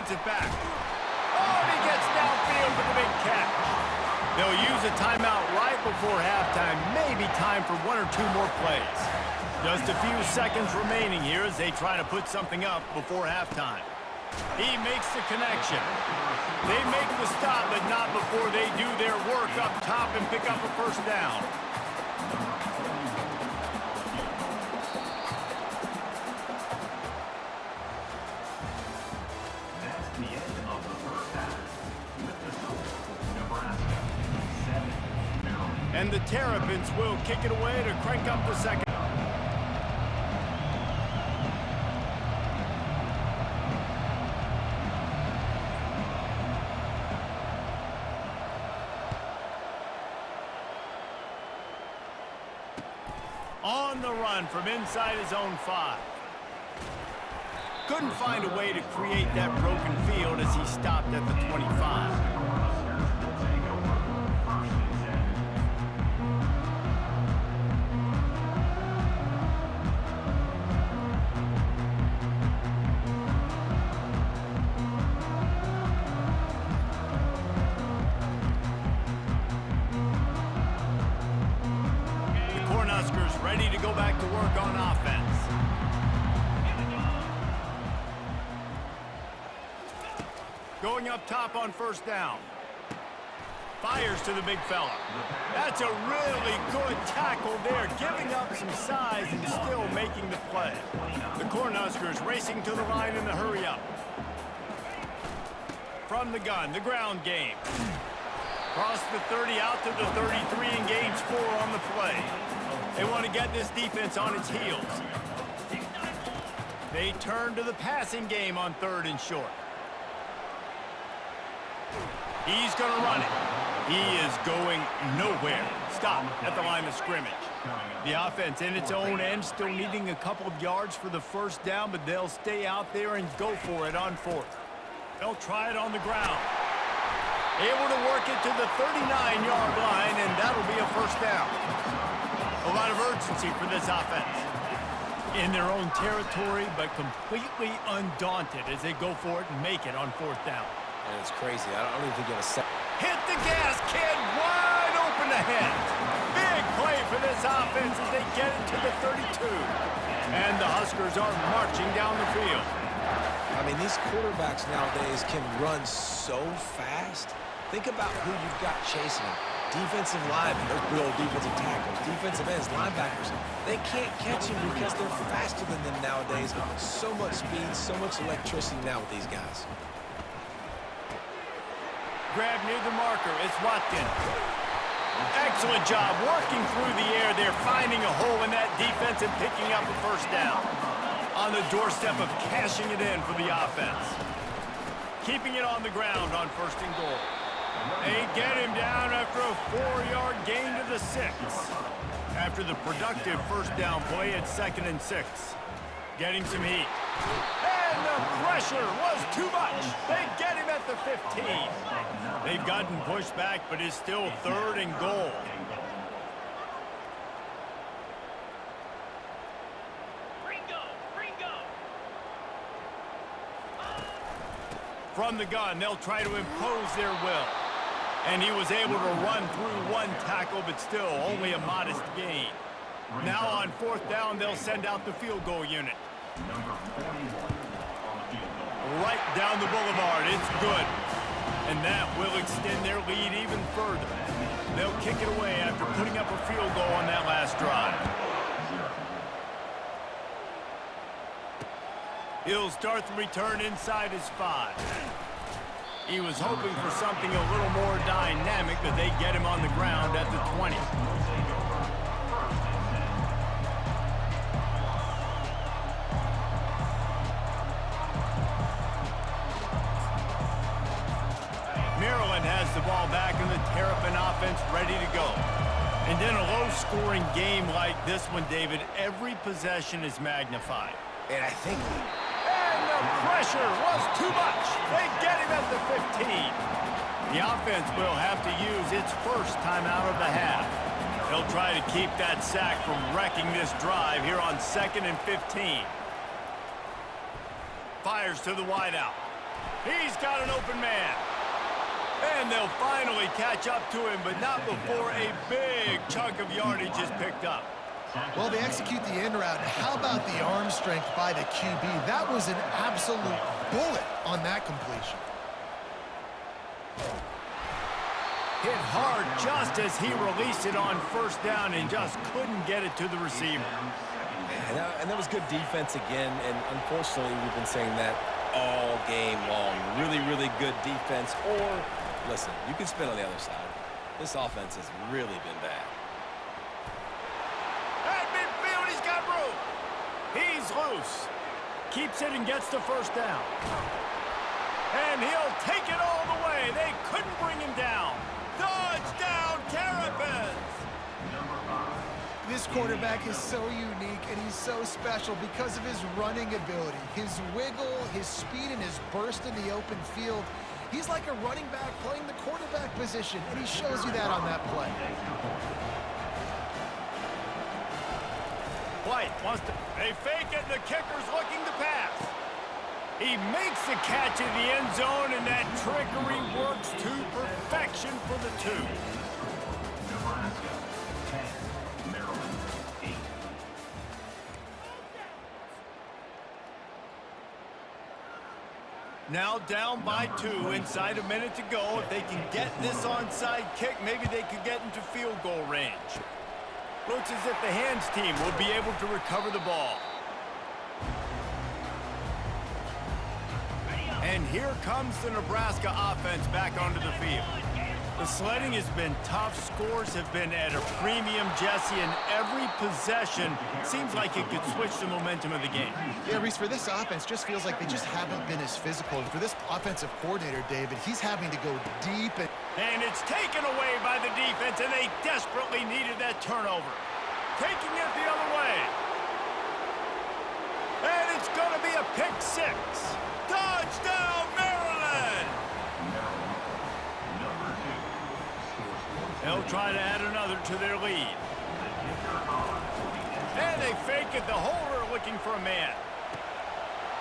defensive back. Oh, and he gets downfield for the big catch. They'll use a timeout right before halftime. Maybe time for one or two more plays. Just a few seconds remaining here as they try to put something up before halftime. He makes the connection. They make the stop, but not before they do their work up top and pick up a first down. That's the end of the first half. With the score, Nebraska 7, Maryland. And the Terrapins will kick it away to crank up the second. On the run from inside his own 5. Couldn't find a way to create that broken field as he stopped at the 25. Ready to go back to work on offense. Going up top on first down. Fires to the big fella. That's a really good tackle there, giving up some size and still making the play. The Cornhuskers racing to the line in the hurry up. From the gun, the ground game. Cross the 30 out to the 33 and gains 4 on the play. They want to get this defense on its heels. They turn to the passing game on 3rd and short. He's going to run it. He is going nowhere. Stop at the line of scrimmage. The offense in its own end still needing a couple of yards for the first down, but they'll stay out there and go for it on 4th. They'll try it on the ground. Able to work it to the 39-yard line, and that'll be a first down. A lot of urgency for this offense. In their own territory, but completely undaunted as they go for it and make it on 4th down. And it's crazy. I don't even get a set. Hit the gas, kid. Wide open ahead. Big play for this offense as they get it to the 32. And the Huskers are marching down the field. I mean, these quarterbacks nowadays can run so fast. Think about who you've got chasing them. Defensive linemen, those real defensive tackles, defensive ends, linebackers. They can't catch him because they're faster than them nowadays. So much speed, so much electricity now with these guys. Grab near the marker. It's Watkins. Excellent job working through the air there, finding a hole in that defense and picking up a first down. On the doorstep of cashing it in for the offense. Keeping it on the ground on 1st and goal. They get him down after a 4-yard gain to the 6. After the productive first down play at 2nd and 6. Getting some heat. And the pressure was too much. They get him at the 15. They've gotten pushed back, but it's still 3rd and goal. From the gun, they'll try to impose their will. And he was able to run through one tackle, but still only a modest gain. Now on 4th down, they'll send out the field goal unit. Right down the boulevard, it's good. And that will extend their lead even further. They'll kick it away after putting up a field goal on that last drive. He'll start the return inside his 5. He was hoping for something a little more dynamic, but they get him on the ground at the 20. Maryland has the ball back and the Terrapin offense ready to go. And in a low-scoring game like this one, David, every possession is magnified. And I think... And the pressure was too much. They get him at the 15. The offense will have to use its first timeout of the half. They'll try to keep that sack from wrecking this drive here on 2nd and 15. Fires to the wideout. He's got an open man. And they'll finally catch up to him, but not before a big chunk of yardage is picked up. Well, they execute the in route. How about the arm strength by the QB? That was an absolute bullet on that completion. Hit hard just as he released it on first down and just couldn't get it to the receiver. And that was good defense again, and unfortunately we've been saying that all game long. Really, really good defense. Or, listen, you can spin on the other side. This offense has really been bad. At midfield, he's got room. He's loose. Keeps it and gets the first down. And he'll take it all the way. They couldn't bring him down. Touchdown, Terrapins! This quarterback is so unique and he's so special because of his running ability, his wiggle, his speed, and his burst in the open field. He's like a running back playing the quarterback position, and he shows you that on that play. White wants to... They fake it, and the kicker's looking to pass. He makes the catch in the end zone, and that trickery works to perfection for the two. Nebraska 10, Maryland 8. Now down by 2, inside a minute to go. If they can get this onside kick, maybe they could get into field goal range. Looks as if the hands team will be able to recover the ball. And here comes the Nebraska offense back onto the field. The sledding has been tough. Scores have been at a premium, Jesse, and every possession seems like it could switch the momentum of the game. Yeah, Reese, for this offense, just feels like they just haven't been as physical. And for this offensive coordinator, David, he's having to go deep. And it's taken away by the defense, and they desperately needed that turnover. Taking it the other way. And it's going to be a pick 6. Touchdown, Maryland! They'll try to add another to their lead. And they fake it. The holder looking for a man.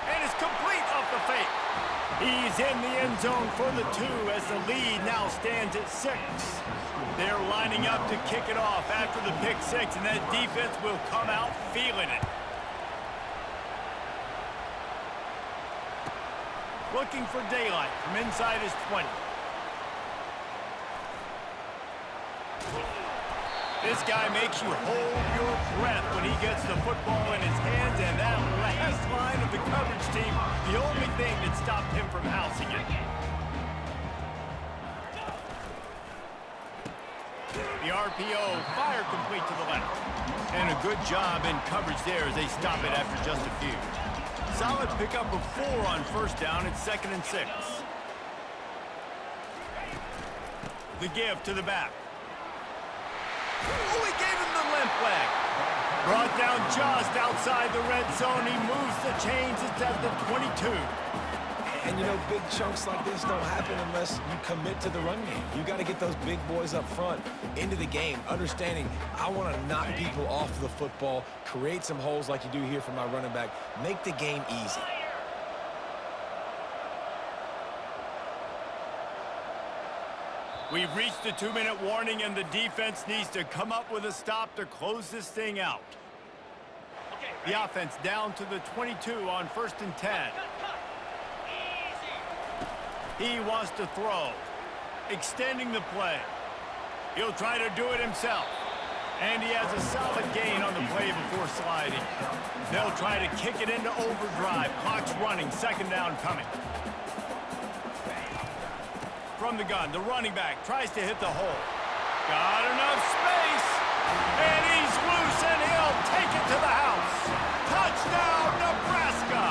And it's complete off the fake. He's in the end zone for the 2 as the lead now stands at 6. They're lining up to kick it off after the pick 6, and that defense will come out feeling it. Looking for daylight from inside his 20. This guy makes you hold your breath when he gets the football in his hands, and that last line of the coverage team, the only thing that stopped him from housing it. The RPO, fire complete to the left. And a good job in coverage there as they stop it after just a few. Solid pickup of 4 on first down. It's 2nd and 6. The give to the back. Oh, he gave him the limp leg. Brought down just outside the red zone. He moves the chains. It's at the 22. And, you know, big chunks like this don't happen unless you commit to the run game. You got to get those big boys up front into the game, understanding I want to knock people off the football, create some holes like you do here for my running back, make the game easy. We've reached the 2-minute warning, and the defense needs to come up with a stop to close this thing out. The offense down to the 22 on 1st and 10. He wants to throw, extending the play. He'll try to do it himself. And he has a solid gain on the play before sliding. They'll try to kick it into overdrive. Clock's running, 2nd down coming. From the gun, the running back tries to hit the hole. Got enough space. And he's loose, and he'll take it to the house. Touchdown, Nebraska!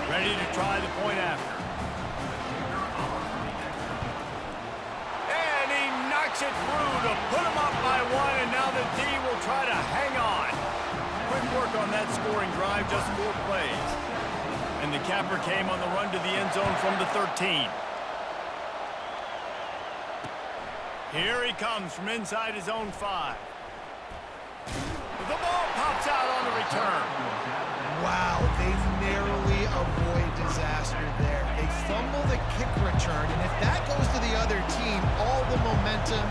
Ready to try the point after. And he knocks it through to put him up by 1, and now the D will try to hang on. Quick work on that scoring drive, just 4 plays. And the capper came on the run to the end zone from the 13. Here he comes from inside his own 5. The ball pops out on the return. Wow, they narrowly avoid disaster. momentum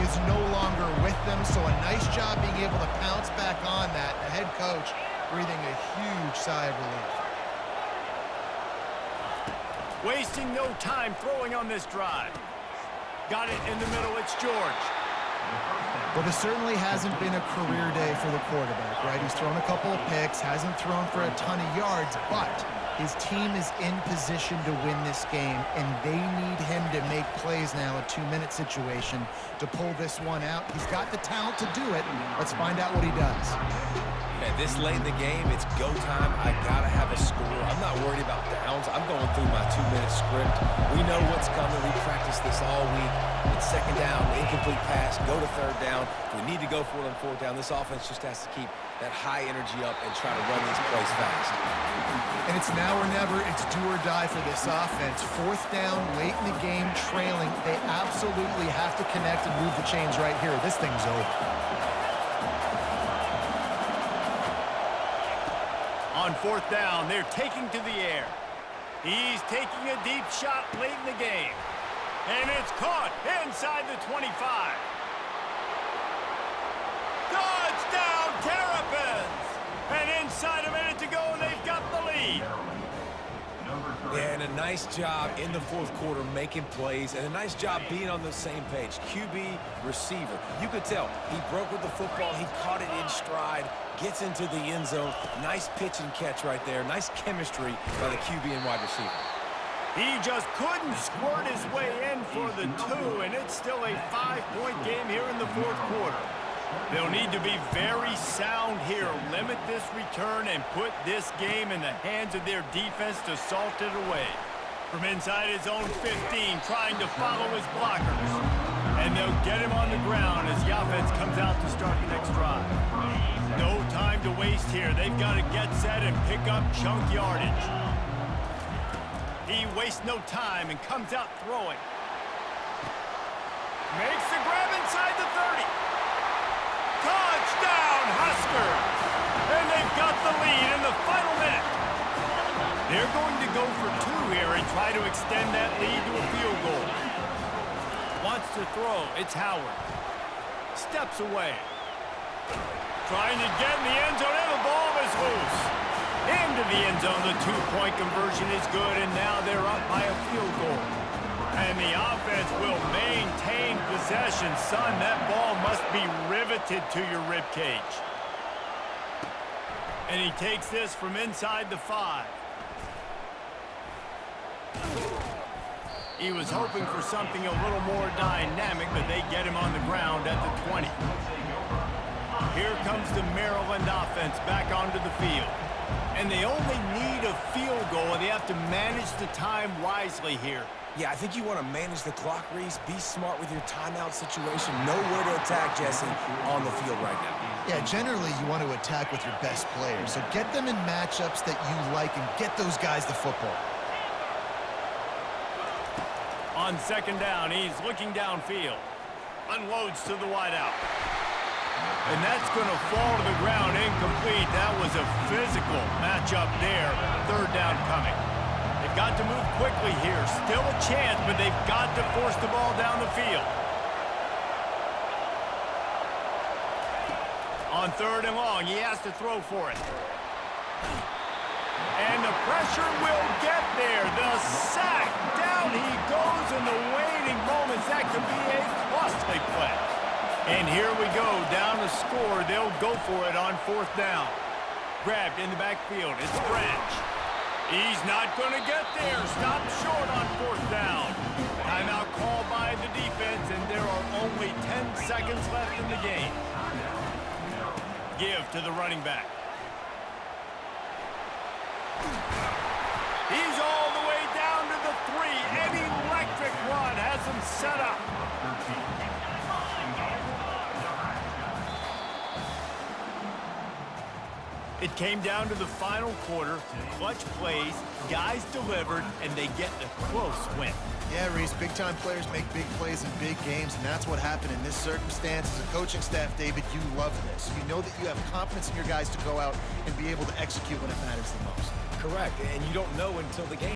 is no longer with them, so a nice job being able to pounce back on that. The head coach breathing a huge sigh of relief. Wasting no time throwing on this drive. Got it in the middle. It's George. Well, this certainly hasn't been a career day for the quarterback, right? He's thrown a couple of picks, hasn't thrown for a ton of yards, but his team is in position to win this game, and they need him to make plays now, a 2-minute situation, to pull this one out. He's got the talent to do it. Let's find out what he does. Man, this late in the game, it's go time. I got to have a score. I'm not worried about downs. I'm going through my 2-minute script. We know what's coming. We practiced this all week. It's second down, incomplete pass, go to third down. If we need to go for it on fourth down, this offense just has to keep that high energy up and try to run these plays fast. And it's now or never. It's do or die for this offense. Fourth down, late in the game, trailing. They absolutely have to connect and move the chains right here. This thing's over. On fourth down, they're taking to the air. He's taking a deep shot late in the game. And it's caught inside the 25. Touchdown, Terrapins! And inside a minute to go, they've got the lead. Yeah, and a nice job in the fourth quarter making plays, and a nice job being on the same page. QB, receiver. You could tell he broke with the football. He caught it in stride, gets into the end zone. Nice pitch and catch right there. Nice chemistry by the QB and wide receiver. He just couldn't squirt his way in for the 2, and it's still a 5-point game here in the fourth quarter. They'll need to be very sound here, limit this return, and put this game in the hands of their defense to salt it away. From inside his own 15, trying to follow his blockers. And they'll get him on the ground as the offense comes out to start the next drive. No time to waste here. They've got to get set and pick up chunk yardage. He wastes no time and comes out throwing. Makes the grab inside the 30. Touchdown, Huskers! And they've got the lead in the final minute. They're going to go for 2 here and try to extend that lead to a field goal. Wants to throw. It's Howard. Steps away. Trying to get in the end zone, and the ball is loose. Into the end zone, the 2-point conversion is good, and now they're up by a field goal. And the offense will maintain possession. Son, that ball must be riveted to your ribcage. And he takes this from inside the 5. He was hoping for something a little more dynamic, but they get him on the ground at the 20. Here comes the Maryland offense back onto the field. And they only need a field goal, and they have to manage the time wisely here. Yeah, I think you want to manage the clock, Reese. Be smart with your timeout situation. Know where to attack, Jesse, on the field right now. Yeah, generally you want to attack with your best players. So get them in matchups that you like and get those guys the football. On second down, he's looking downfield. Unloads to the wideout. And that's going to fall to the ground incomplete. That was a physical matchup there. Third down coming. They've got to move quickly here. Still a chance, but they've got to force the ball down the field. On third and long, he has to throw for it. And the pressure will get there. The sack. Down he goes in the waning moments. That could be a costly play. And here we go. Down to score. They'll go for it on fourth down. Grabbed in the backfield. It's Branch. He's not going to get there. Stopped short on fourth down. Timeout called by the defense, and there are only 10 seconds left in the game. Give to the running back. He's all the way down to the 3. An electric run has him set up. It came down to the final quarter. Clutch plays, guys delivered, and they get a close win. Yeah, Reese, big-time players make big plays in big games, and that's what happened in this circumstance. As a coaching staff, David, you love this. You know that you have confidence in your guys to go out and be able to execute when it matters the most. Correct, and you don't know until the game.